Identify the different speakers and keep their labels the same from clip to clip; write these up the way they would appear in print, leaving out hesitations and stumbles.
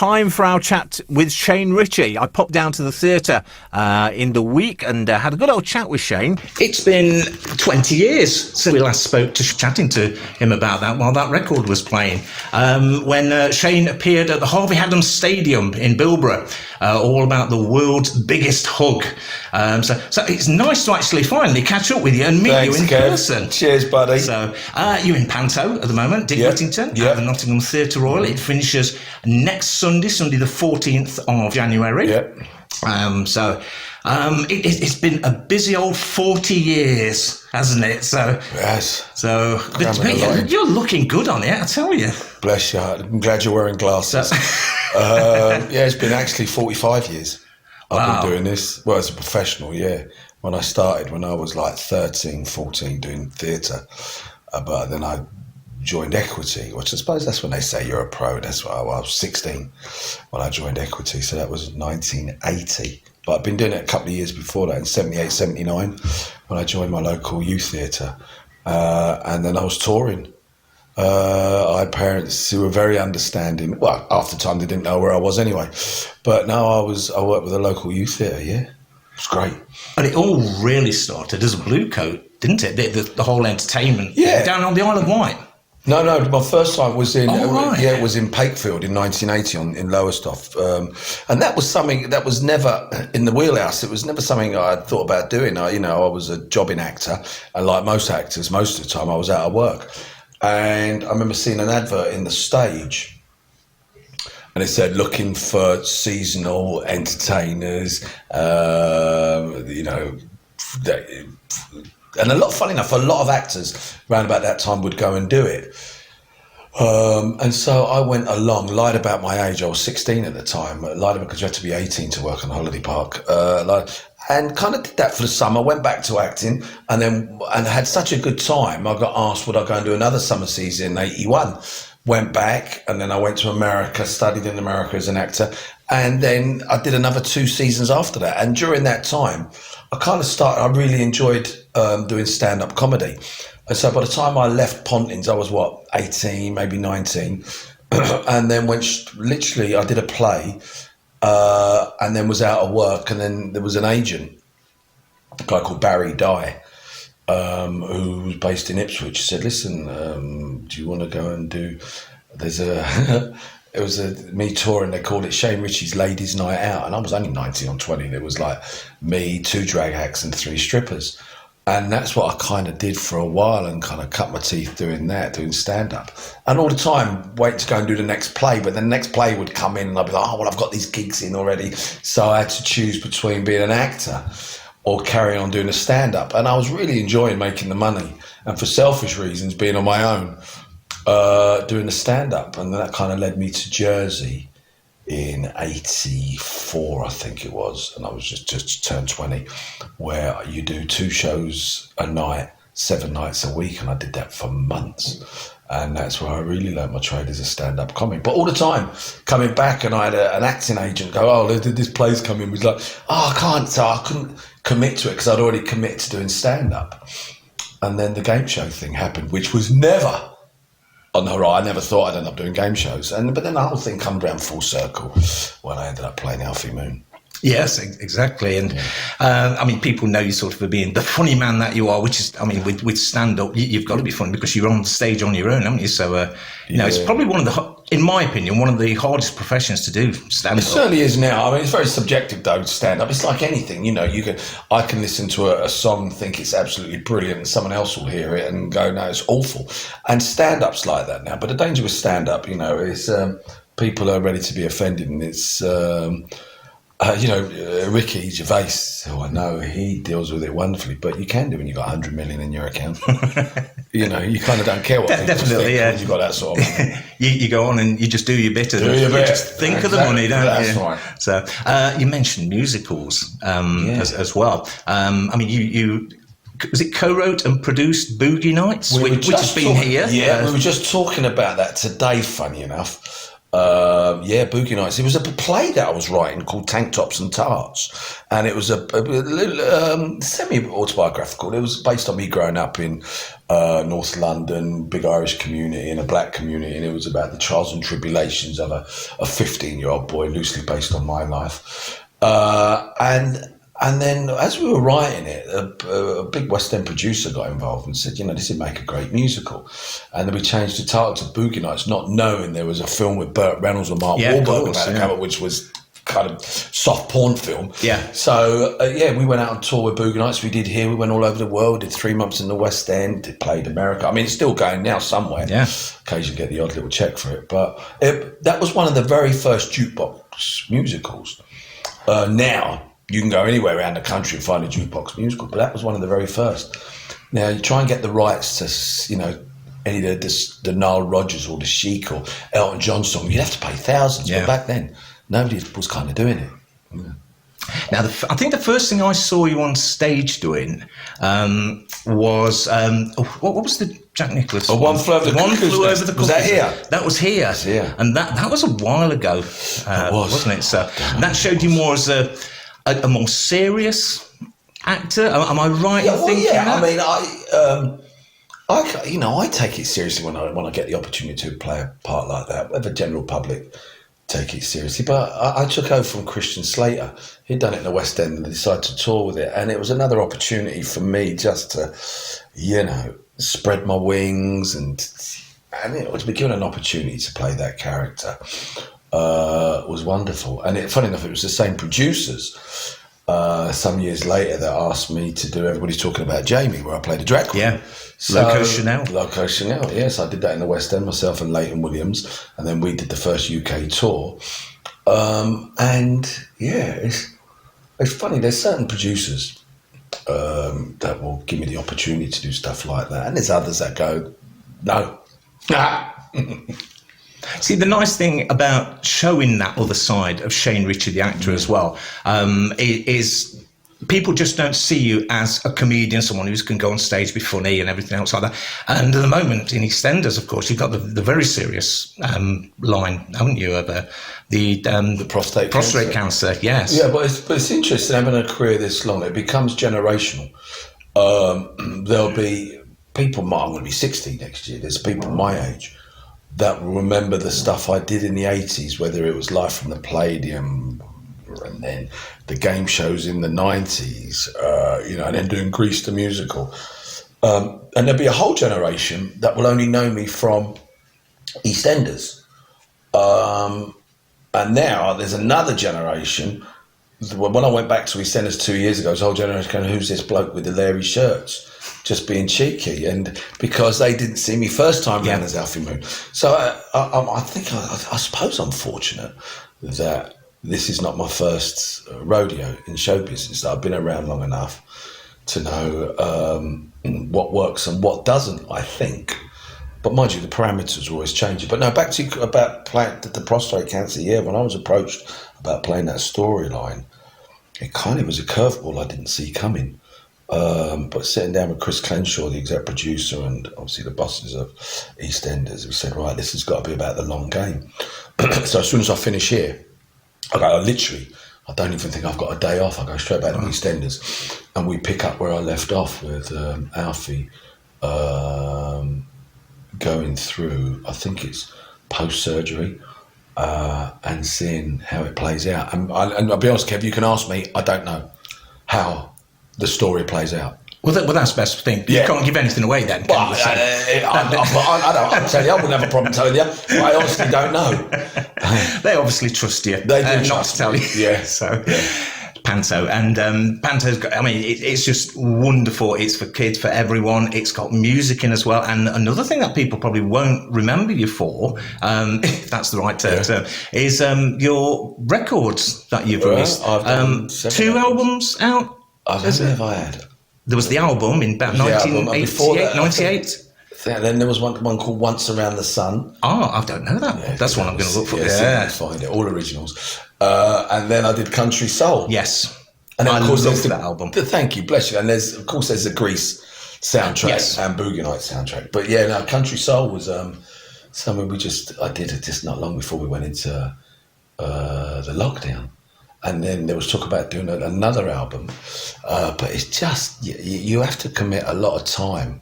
Speaker 1: time for our chat with Shane Richie. I popped down to the theatre in the week and had a good old chat with Shane. It's been 20 years since we last spoke chatting to him about that while that record was playing. When Shane appeared at the Harvey Adams Stadium in Bilborough, all about the world's biggest hug. So it's nice to actually finally catch up with you and meet you in person.
Speaker 2: Cheers, buddy.
Speaker 1: So you're in Panto at the moment, Dick Whittington, at the Nottingham Theatre Royal. It finishes next Sunday the 14th of January. It's been a busy old 40 years, hasn't it?
Speaker 2: Yes.
Speaker 1: You're looking good on it, I tell you.
Speaker 2: Bless you. I'm glad you're wearing glasses. It's been actually 45 years. I've been doing this, well, as a professional, When I started, when I was like 13, 14, doing theatre. But then I joined Equity, which I suppose that's when they say you're a pro. That's why I was 16 when I joined Equity. So that was 1980. But I've been doing it a couple of years before that, in 78, 79, when I joined my local youth theatre. And then I was touring. I had parents who were very understanding. Well, half the time they didn't know where I was anyway. But now I worked with a local youth theatre, It's great.
Speaker 1: And it all really started as a Blue Coat, didn't it? The whole entertainment down on the Isle of Wight.
Speaker 2: No, my first time was in it was in Pakefield in 1980 in Lowestoft, and that was something that was never in the wheelhouse. It was never something I had thought about doing. I was a jobbing actor, and like most actors, most of the time I was out of work. And I remember seeing an advert in the Stage, and it said looking for seasonal entertainers, and funny enough, a lot of actors around about that time would go and do it. And so I went along, lied about my age. I was 16 at the time. Lied about because you had to be 18 to work on Holiday Park. And kind of did that for the summer, went back to acting, and had such a good time. I got asked, would I go and do another summer season in 81? Went back, and then I went to America, studied in America as an actor, and then I did another 2 seasons after that. And during that time, I really enjoyed doing stand-up comedy. And so by the time I left Pontins, I was 18, maybe 19, and then I did a play, and then was out of work, and then there was an agent, a guy called Barry Dye, who was based in Ipswich. He said, listen, do you want to go and do, it was me touring, they called it Shane Richie's Ladies Night Out, and I was only 19 or 20, and it was like me, 2 drag acts and 3 strippers. And that's what I kind of did for a while, and kind of cut my teeth doing stand-up. And all the time, wait to go and do the next play, but the next play would come in and I'd be like, I've got these gigs in already. So I had to choose between being an actor or carry on doing a stand-up. And I was really enjoying making the money, and for selfish reasons, being on my own, doing the stand-up. And that kind of led me to Jersey in 84, I think it was, and I was just turned 20, where you do 2 shows a night, 7 nights a week, and I did that for months. And that's where I really learned my trade as a stand-up comic. But all the time, coming back, and I had an acting agent go, this play's coming. He was like, I can't. So I couldn't commit to it because I'd already committed to doing stand-up. And then the game show thing happened, which was never on the horizon. I never thought I'd end up doing game shows. But then the whole thing come around full circle when I ended up playing Alfie Moon.
Speaker 1: Yes, exactly. And people know you sort of for being the funny man that you are, which is, with stand-up, you've got to be funny because you're on stage on your own, haven't you? So, it's probably in my opinion, one of the hardest professions to do, stand-up.
Speaker 2: It certainly is now. It's very subjective, though, stand-up. It's like anything, I can listen to a song, think it's absolutely brilliant, and someone else will hear it and go, no, it's awful. And stand-up's like that now. But the danger with stand-up, is people are ready to be offended, and it's... Ricky Gervais, who I know, he deals with it wonderfully, but you can do when you've got 100 million in your account. You kind of don't care what people think when you've got that sort of money.
Speaker 1: you go on and you just do your bit. You just think of the money, don't you? That's right. So you mentioned musicals as well. You was it co-wrote and produced Boogie Nights, which has been here?
Speaker 2: Yeah, we were just talking about that today, funny enough. Yeah, Boogie Nights. It was a play that I was writing called Tank Tops and Tarts, and it was a semi-autobiographical. It was based on me growing up in North London, big Irish community and a black community, and it was about the trials and tribulations of a 15-year-old boy, loosely based on my life. And then as we were writing it, a big West End producer got involved and said, this would make a great musical. And then we changed the title to Boogie Nights, not knowing there was a film with Burt Reynolds and Mark Wahlberg about to come up, which was kind of soft porn film.
Speaker 1: Yeah.
Speaker 2: So, we went out on tour with Boogie Nights. We did here. We went all over the world. Did 3 months in the West End. Played America. I mean, it's still going now somewhere.
Speaker 1: Yeah.
Speaker 2: Occasionally get the odd little check for it. But that was one of the very first jukebox musicals. Now, you can go anywhere around the country and find a jukebox musical, but that was one of the very first. Now, you try and get the rights to, any of the Nile Rodgers or the Chic or Elton John song, you'd have to pay thousands.
Speaker 1: Yeah.
Speaker 2: But back then, nobody was kind of doing it. Yeah.
Speaker 1: Now, I think the first thing I saw you on stage doing was what was the Jack Nicklaus?
Speaker 2: One Flew Over the Cuckoo's Nest. Was that here?
Speaker 1: That was here.
Speaker 2: That's here.
Speaker 1: And that was a while ago, wasn't it? So that showed you more as a more serious actor. Am I right in thinking that?
Speaker 2: I mean, I take it seriously when I get the opportunity to play a part like that. The general public take it seriously, but I took over from Christian Slater. He'd done it in the West End and decided to tour with it, and it was another opportunity for me just to, spread my wings and to be given an opportunity to play that character. Was wonderful. And funny enough, it was the same producers some years later that asked me to do Everybody's Talking About Jamie, where I played a drag queen.
Speaker 1: Yeah. Loco Chanel, yes. I did that in the West End, myself and Leighton Williams, and then we did the first UK tour. It's funny, there's certain producers that will give me the opportunity to do stuff like that, and there's others that go, no. See, the nice thing about showing that other side of Shane Richie, the actor, as well, is people just don't see you as a comedian, someone who can go on stage, be funny and everything else like that. And at the moment, in EastEnders, of course, you've got the very serious line, haven't you, of the prostate cancer. Yes.
Speaker 2: Yeah, but it's interesting having a career this long. It becomes generational. There'll be people, I'm going to be 60 next year. There's people my age that will remember the stuff I did in the 80s, whether it was Live from the Palladium and then the game shows in the 90s, and then doing Grease the musical. And there'll be a whole generation that will only know me from EastEnders. And now there's another generation. When I went back to EastEnders 2 years ago, there's a whole generation going, who's this bloke with the Larry shirts? Just being cheeky, and because they didn't see me first time round as Alfie Moon. So I suppose I'm fortunate that this is not my first rodeo in show business. That I've been around long enough to know what works and what doesn't, I think. But mind you, the parameters are always changing. But no, back to you about playing the prostate cancer. Yeah, when I was approached about playing that storyline, it kind of was a curveball I didn't see coming. But sitting down with Chris Clenshaw, the exec producer, and obviously the bosses of EastEnders, we said, right, this has got to be about the long game. So as soon as I finish here, I don't even think I've got a day off. I go straight back to EastEnders, and we pick up where I left off with Alfie going through, I think it's post-surgery, and seeing how it plays out. And I'll be honest, Kev, you can ask me, I don't know how the story plays out.
Speaker 1: Well, that's the best thing. You can't give anything away then.
Speaker 2: Well, I'll tell you, I wouldn't have a problem telling you. I honestly don't know.
Speaker 1: They obviously trust you.
Speaker 2: They do
Speaker 1: not to tell you.
Speaker 2: Yeah.
Speaker 1: So, Panto. And Panto's got, it's just wonderful. It's for kids, for everyone. It's got music in as well. And another thing that people probably won't remember you for, if that's the right term, is your records that you've released.
Speaker 2: I've done
Speaker 1: 2 albums out.
Speaker 2: How many have I had?
Speaker 1: There was the album in about 1988, 98.
Speaker 2: Then there was one called Once Around the Sun.
Speaker 1: Oh, I don't know that one. That's one I'm going to look for.
Speaker 2: Let's find it. All originals. And then I did Country Soul.
Speaker 1: Yes.
Speaker 2: And then,
Speaker 1: I
Speaker 2: of course,
Speaker 1: love that album.
Speaker 2: Thank you, bless you. And there's the Grease soundtrack and Boogie Nights soundtrack. But yeah, no, Country Soul was something I did it just not long before we went into the lockdown. And then there was talk about doing another album. But it's just, you have to commit a lot of time,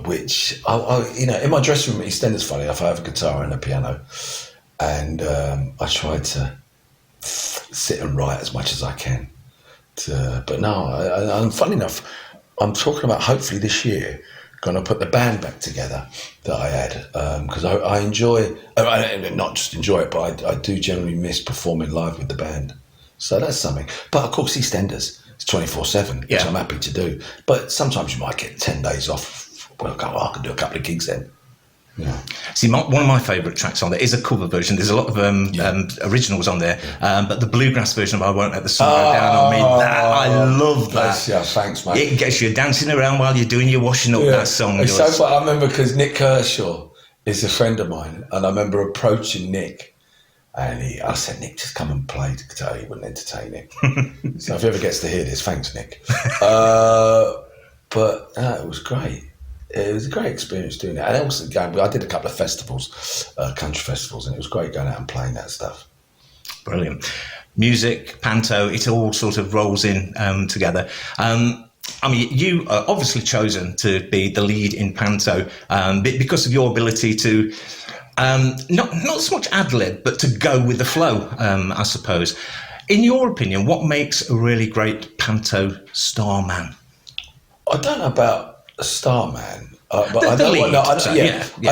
Speaker 2: which, in my dressing room at EastEnders, funny enough, I have a guitar and a piano. And I try to sit and write as much as I can. But no, and funny enough, I'm talking about hopefully this year going to put the band back together that I had, because I enjoy, not just enjoy it, but I do generally miss performing live with the band. So that's something. But of course, EastEnders, it's 24/7, which I'm happy to do. But sometimes you might get 10 days off. Well, I can do a couple of gigs then. Yeah.
Speaker 1: See, one of my favourite tracks on there is a cover version. There's a lot of originals on there, but the bluegrass version of "I Won't Let the Sun Go Down on Me," I love that.
Speaker 2: Yeah, thanks, mate.
Speaker 1: It gets you dancing around while you're doing your washing up. That song.
Speaker 2: It's so fun. I remember because Nick Kershaw is a friend of mine, and I remember approaching Nick, and I said, "Nick, just come and play the guitar." He wouldn't entertain it. So if he ever gets to hear this, thanks, Nick. But it was great. It was a great experience doing it. And also, I did a couple of festivals, country festivals, and it was great going out and playing that stuff.
Speaker 1: Brilliant. Music, panto, it all sort of rolls in together. I mean, you are obviously chosen to be the lead in panto because of your ability to not so much ad-lib, but to go with the flow, I suppose. In your opinion, what makes a really great panto starman?
Speaker 2: I don't know about a starman, but I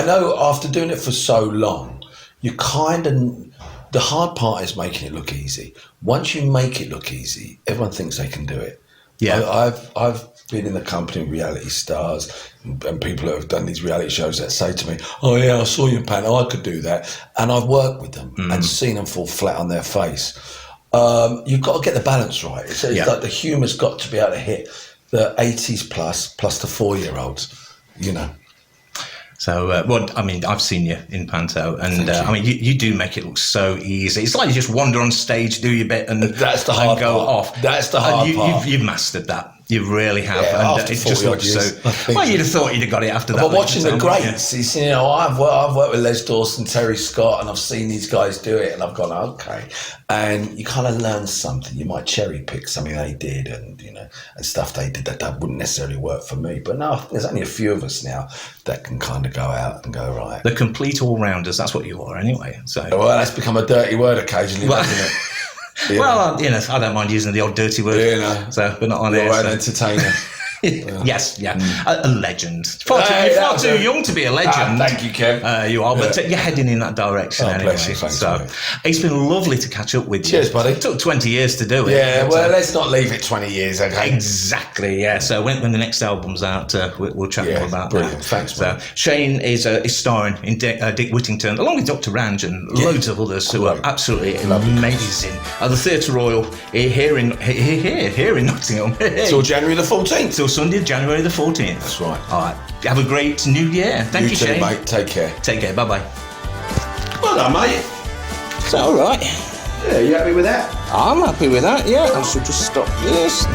Speaker 2: know after doing it for so long, you the hard part is making it look easy. Once you make it look easy, everyone thinks they can do it. Yeah, I've been in the company of reality stars and people that have done these reality shows that say to me, "Oh yeah, I saw you in panto, I could do that," and I've worked with them and seen them fall flat on their face. You've got to get the balance right. It's like the humour's got to be able to hit the 80s plus the 4-year-olds,
Speaker 1: So, I mean, I've seen you in panto, and I mean, you do make it look so easy. It's like you just wander on stage, do your bit, and
Speaker 2: that's the hard
Speaker 1: go
Speaker 2: part.
Speaker 1: off.
Speaker 2: That's the hard part.
Speaker 1: You've mastered that. You really have.
Speaker 2: Yeah,
Speaker 1: and
Speaker 2: after
Speaker 1: it just looks
Speaker 2: years,
Speaker 1: so. Well, you'd have thought you'd have got it after that.
Speaker 2: But watching the greats, I've worked with Les Dawson, Terry Scott, and I've seen these guys do it, and I've gone, okay. And you kind of learn something. You might cherry pick something they did, and and stuff they did that wouldn't necessarily work for me. But no, there's only a few of us now that can kind of go out and go right.
Speaker 1: The complete all-rounders. That's what you are, anyway. So
Speaker 2: well, that's become a dirty word occasionally, hasn't it?
Speaker 1: Yeah. Well, I don't mind using the odd dirty word. So we're not on air.
Speaker 2: You're an entertainer.
Speaker 1: Yes, a legend. You're far too young to be a legend.
Speaker 2: Thank you, Kev.
Speaker 1: You are, but you're heading in that direction anyway.
Speaker 2: Bless you, thanks,
Speaker 1: so
Speaker 2: mate.
Speaker 1: It's been lovely to catch up with you.
Speaker 2: Cheers, buddy.
Speaker 1: It took 20 years to do it.
Speaker 2: Yeah, well, let's not leave it 20 years, okay?
Speaker 1: Exactly, yeah. So when the next album's out, we'll chat more about
Speaker 2: brilliant.
Speaker 1: that.
Speaker 2: Thanks, man.
Speaker 1: So Shane is starring in Dick Whittington, along with Dr. Range and loads of others who are absolutely amazing. At the Theatre Royal here in Nottingham.
Speaker 2: Till January the 14th.
Speaker 1: Till Sunday, January the 14th.
Speaker 2: That's right.
Speaker 1: All right. Have a great new year. Thank you,
Speaker 2: too,
Speaker 1: Shane.
Speaker 2: mate. Take care.
Speaker 1: Take care. Bye-bye.
Speaker 2: Well done, mate.
Speaker 1: Is that all right?
Speaker 2: Yeah, you happy with that?
Speaker 1: I'm happy with that, yeah. I should just stop this.